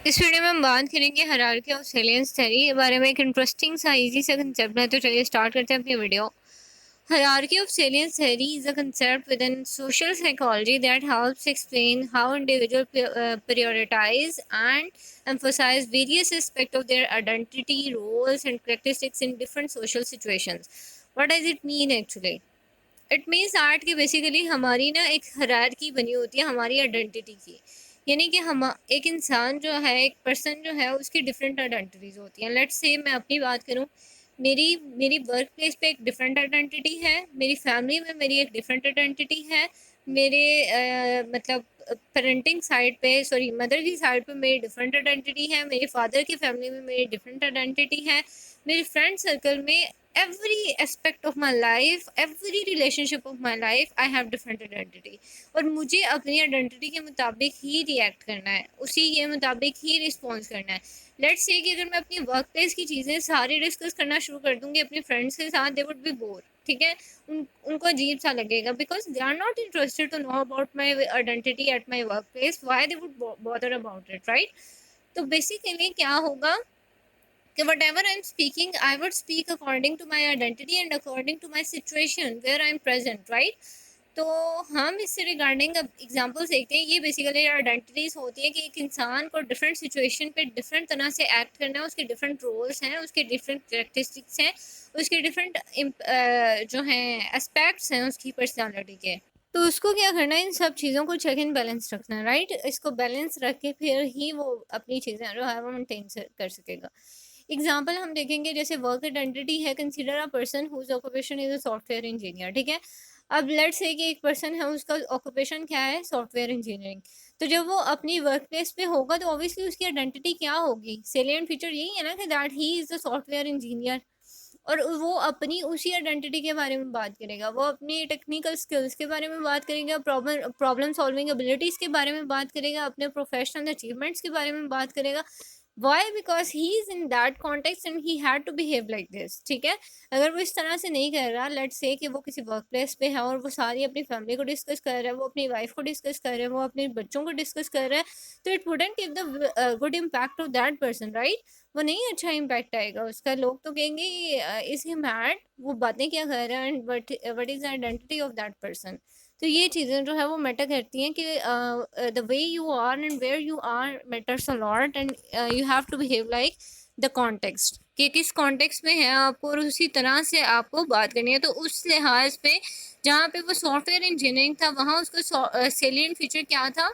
इस वीडियो में हम बात करेंगे हायरार्की ऑफ सेलियंस थ्योरी के बारे में। एक इंटरेस्टिंग सा इजी सा कंसेप्ट है, तो चलिए स्टार्ट करते हैं अपनी video. Hierarchy of salience theory is a concept within social psychology that helps explain how individuals prioritize and emphasize various aspects of their identity, roles, and characteristics in different social situations. What does it mean actually? It means art की basically हमारी ना एक hierarchy बनी होती है हमारी identity की। यानी कि हम एक इंसान जो है, एक पर्सन जो है, उसकी डिफरेंट आइडेंटिटीज़ होती हैं। लेट्स से मैं अपनी बात करूँ, मेरी मेरी वर्क प्लेस पे एक डिफरेंट आइडेंटिटी है, मेरी फैमिली में मेरी एक डिफरेंट आइडेंटिटी है, मेरे मतलब पेरेंटिंग साइड पे, सॉरी मदर की साइड पे मेरी डिफरेंट आइडेंटिटी है, मेरे फादर की फैमिली में मेरी डिफरेंट आइडेंटिटी है, मेरे फ्रेंड सर्कल में every aspect of my life, every relationship of my life, I have different identity। और मुझे अपनी आइडेंटिटी के मुताबिक ही रिएक्ट करना है, उसी के मुताबिक ही रिस्पॉन्स करना है। लेट्स से कि अगर मैं अपनी वर्क प्लेस की चीज़ें सारी डिस्कस करना शुरू कर दूंगी अपने फ्रेंड्स के साथ, दे वुड बी बोर। ठीक है, उनको अजीब सा लगेगा, because they are not interested to know about my identity at my work place, why they would bother about it, right? तो बेसिकली क्या होगा कि whatever I'm speaking, I would speak according to my identity and according to my situation where I'm present, right? तो हम इससे regarding अब examples देखते हैं। ये बेसिकली आइडेंटिटीज होती है कि एक इंसान को डिफरेंट सिचुएशन पे डिफरेंट तरह से एक्ट करना है, उसके डिफरेंट रोल्स हैं, उसके डिफरेंट कैरेक्टरिस्टिक्स हैं, उसके डिफरेंट जो हैं एस्पेक्ट्स हैं उसकी पर्सनालिटी के। तो उसको क्या करना है, इन सब चीज़ों को चेक इन बैलेंस रखना है, राइट? इसको बैलेंस रख के फिर ही वो अपनी चीज़ें जो है वो मेंटेन कर सकेगा। एग्जाम्पल हम देखेंगे, जैसे वर्क आइडेंटिटी है, consider a person whose occupation is a software engineer. ठीक है, अब लेट्स से कि एक पर्सन है, उसका ऑक्यूपेशन क्या है, सॉफ्टवेयर इंजीनियरिंग। तो जब वो अपनी वर्क प्लेस पे होगा तो ऑब्वियसली उसकी आइडेंटिटी क्या होगी, सेलिएंट फीचर यही है ना कि that he is the software engineer. और वो अपनी उसी आइडेंटिटी के बारे में बात करेगा, वो अपनी टेक्निकल स्किल्स के बारे में बात करेगा, प्रॉब्लम सॉल्विंग एबिलिटीज़ के बारे में बात करेगा, अपने प्रोफेशनल अचीवमेंट्स के बारे में बात करेगा। Why? Because he is in that context and he had to behave like this. ठीक है, अगर वो इस तरह से नहीं कर रहा, लेट्स से कि वो किसी वर्क प्लेस पे है और वो सारी अपनी फैमिली को डिस्कस कर रहा है, वो अपनी वाइफ को डिस्कस कर रहा है, वो अपने बच्चों को डिस्कस कर रहा है, तो it wouldn't give the good impact of that person, right? वो नहीं अच्छा इम्पैक्ट आएगा उसका। लोग तो कहेंगे इज ही मैड, वो बातें क्या कर रहा है, and what is the identity of that person. तो ये चीज़ें जो है वो मैटर करती हैं कि the way you are and where you are matters a lot, and you have to behave like the context, कि किस कॉन्टेक्स्ट में है आपको, और उसी तरह से आपको बात करनी है। तो उस लिहाज पे जहाँ पे वो सॉफ्टवेयर इंजीनियरिंग था, वहाँ उसका सेलिएंट फीचर क्या था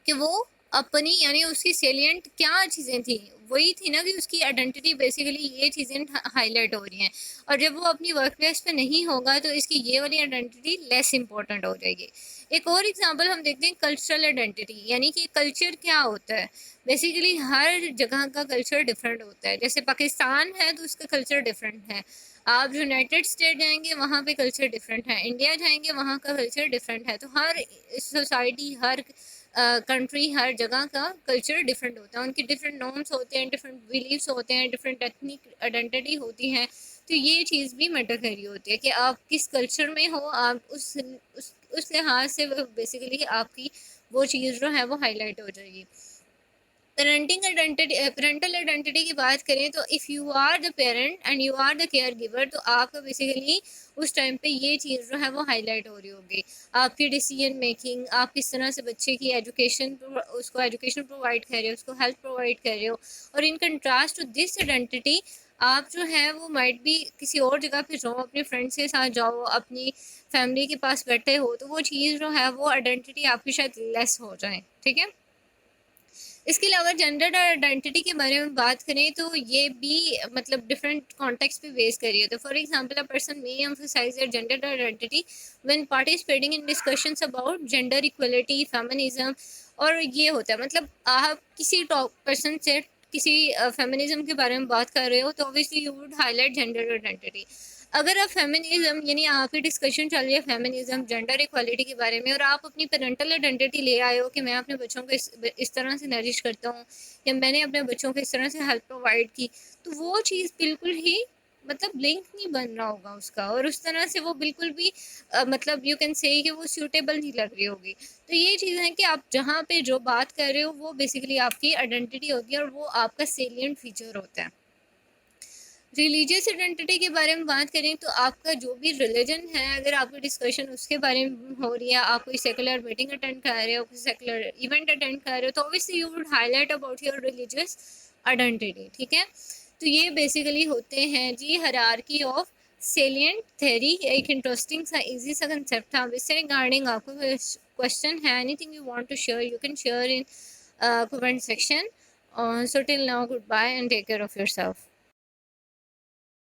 कि वो अपनी, यानी उसकी सेलिएंट क्या चीज़ें थी, वही थी ना कि उसकी आइडेंटिटी बेसिकली ये चीज़ें हाईलाइट हो रही हैं। और जब वो अपनी वर्क प्लेस पे नहीं होगा तो इसकी ये वाली आइडेंटिटी लेस इंपॉर्टेंट हो जाएगी। एक और एग्जांपल हम देखते हैं, कल्चरल आइडेंटिटी, यानी कि कल्चर क्या होता है। बेसिकली हर जगह का कल्चर डिफरेंट होता है। जैसे पाकिस्तान है तो उसका कल्चर डिफरेंट है, आप यूनाइटेड स्टेट जाएंगे वहाँ पे कल्चर डिफरेंट है, इंडिया जाएंगे वहाँ का कल्चर डिफरेंट है। तो हर सोसाइटी, हर कंट्री, हर जगह का कल्चर डिफरेंट होता है, उनके डिफरेंट नॉर्म्स होते हैं, डिफरेंट बिलीव्स होते हैं, डिफरेंट एथनिक आइडेंटिटी होती है। तो ये चीज़ भी मैटर कर रही होती है कि आप किस कल्चर में हो, आप उस लिहाज से बेसिकली आपकी वो चीज़ जो है वो हाईलाइट हो जाएगी। पेरेंटल आइडेंटिटी की बात करें तो if you are the parent and you are the caregiver, तो आपका बेसिकली उस टाइम पे ये चीज़ जो है वो हाईलाइट हो रही होगी। आपकी डिसीजन मेकिंग, आप किस तरह से बच्चे की एजुकेशन, उसको एजुकेशन प्रोवाइड कर रहे हो, उसको हेल्थ प्रोवाइड कर रहे हो। और in contrast to this identity, आप जो है वो माइट भी किसी और जगह पे जाओ, अपने फ्रेंड्स के साथ जाओ, अपनी फैमिली के पास बैठे हो, तो वो चीज़ जो है वो आइडेंटिटी आपकी शायद लेस हो जाए। ठीक है, इसके अलावा जेंडर आइडेंटिटी के बारे में बात करें तो ये भी मतलब डिफरेंट कॉन्टेक्स्ट पे बेस कर रही है। तो for example, a person may emphasize their gender identity when participating in discussions about gender equality, feminism. और ये होता है, मतलब आप किसी टॉप पर्सन से किसी फेमिनिज्म के बारे में बात कर रहे हो तो obviously you would highlight gender identity. अगर आप फेमिनिज्म, यानी आपकी डिस्कशन चल रही है फेमिनिज्म, जेंडर इक्वालिटी के बारे में, और आप अपनी पेरेंटल आइडेंटिटी ले आए हो कि मैं अपने बच्चों को इस तरह से नरिश करता हूँ, या मैंने अपने बच्चों को इस तरह से हेल्प प्रोवाइड की, तो वो चीज़ बिल्कुल ही मतलब लिंक नहीं बन रहा होगा उसका, और उस तरह से वो बिल्कुल भी मतलब यू कैन से कि वो सूटेबल नहीं लग रही होगी। तो ये चीज़ है कि आप जहाँ पे जो बात कर रहे हो वो बेसिकली आपकी आइडेंटिटी होती है और वो आपका सेलिएंट फीचर होता है। रिलीजियस आइडेंटिटी के बारे में बात करें तो आपका जो भी रिलीजन है, अगर आपकी डिस्कशन उसके बारे में हो रही है, आप कोई सेकुलर मीटिंग अटेंड कर रहे हो, कोई सेकुलर इवेंट अटेंड कर रहे हो, तो obviously you would highlight about your religious identity. ठीक है, तो ये बेसिकली होते हैं जी हायरार्की ऑफ सेलिएंट थ्योरी। एक इंटरेस्टिंग सा इजी सा कंसेप्ट था। इससे रिगार्डिंग आपको क्वेश्चन है, anything you want to share, you can share in comment section. So till now, goodbye and take care of yourself.